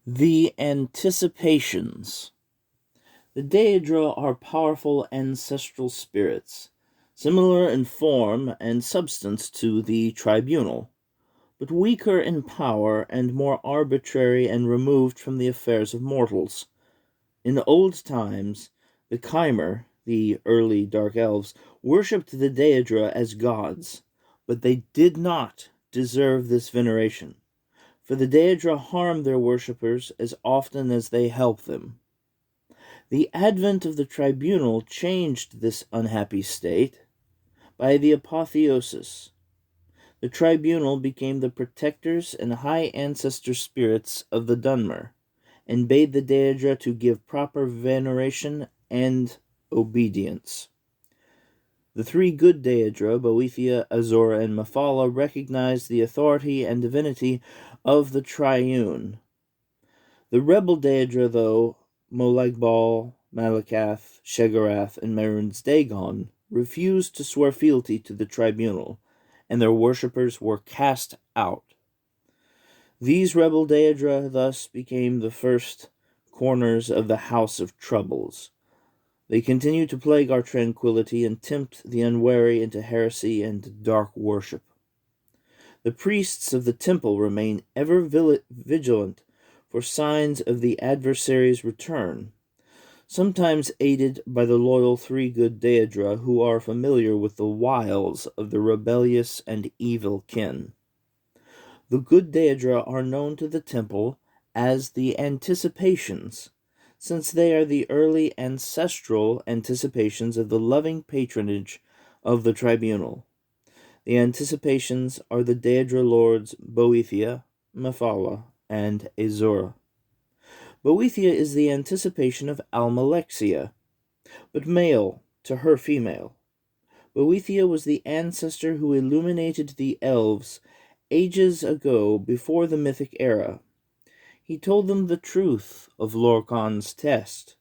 The Anticipations. The Daedra are powerful ancestral spirits, similar in form and substance to the tribunal, but weaker in power and more arbitrary and removed from the affairs of mortals. In old times, the Chimer, the early Dark Elves, worshipped the Daedra as gods, but they did not deserve this veneration, for the Daedra harm their worshippers as often as they help them. The advent of the tribunal changed this unhappy state. By the apotheosis, the tribunal became the protectors and high ancestor spirits of the Dunmer, and bade the Daedra to give proper veneration and obedience. The three good Daedra, Boethia, Azora, and Mephala, recognized the authority and divinity of the Triune. The rebel Daedra, though, Molagbal, Malakath, Shegarath, and Merun's Dagon, refused to swear fealty to the tribunal, and their worshippers were cast out. These rebel Daedra thus became the first corners of the House of Troubles. They continue to plague our tranquility and tempt the unwary into heresy and dark worship. The priests of the temple remain ever vigilant for signs of the adversary's return, sometimes aided by the loyal three good Daedra who are familiar with the wiles of the rebellious and evil kin. The good Daedra are known to the temple as the Anticipations, since they are the early ancestral anticipations of the loving patronage of the tribunal. The Anticipations are the Daedra lords Boethia, Mephala, and Azora. Boethia is the anticipation of Almalexia, but male to her female. Boethia was the ancestor who illuminated the elves ages ago before the mythic era. He told them the truth of Lorkhan's test,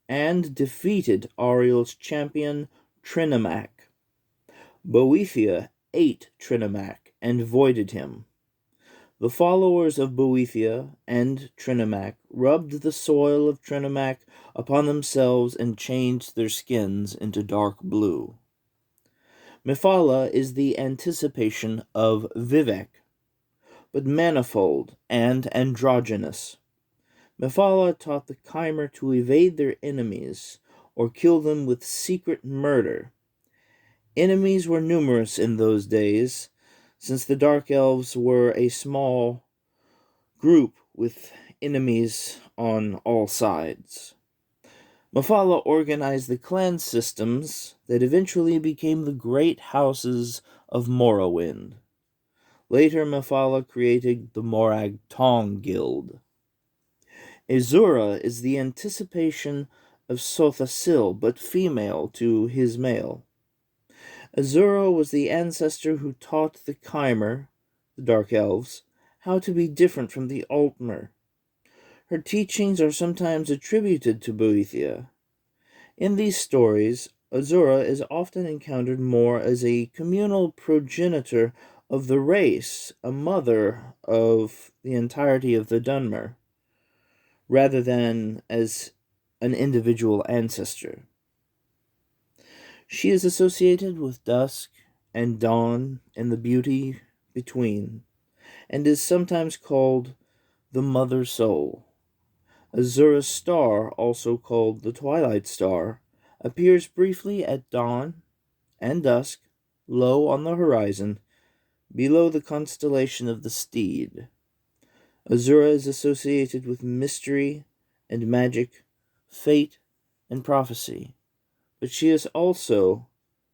and defeated Ariel's champion Trinomac. Boethia ate Trinomac and voided him. The followers of Boethia and Trinomac rubbed the soil of Trinomac upon themselves and changed their skins into dark blue. Mephala is the anticipation of Vivek, but manifold and androgynous. Mephala taught the Chimer to evade their enemies or kill them with secret murder. Enemies were numerous in those days, since the Dark Elves were a small group with enemies on all sides. Mephala organized the clan systems that eventually became the great houses of Morrowind. Later, Mephala created the Morag Tong Guild. Azura is the anticipation of Sothasil, but female to his male. Azura was the ancestor who taught the Chimer, the Dark Elves, how to be different from the Altmer. Her teachings are sometimes attributed to Boethia. In these stories, Azura is often encountered more as a communal progenitor of the race, a mother of the entirety of the Dunmer, rather than as an individual ancestor. She is associated with dusk and dawn and the beauty between, and is sometimes called the Mother Soul. Azura's star, also called the Twilight Star, appears briefly at dawn and dusk, low on the horizon, below the constellation of the Steed. Azura is associated with mystery and magic, fate and prophecy, but she is also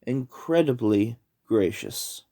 incredibly gracious.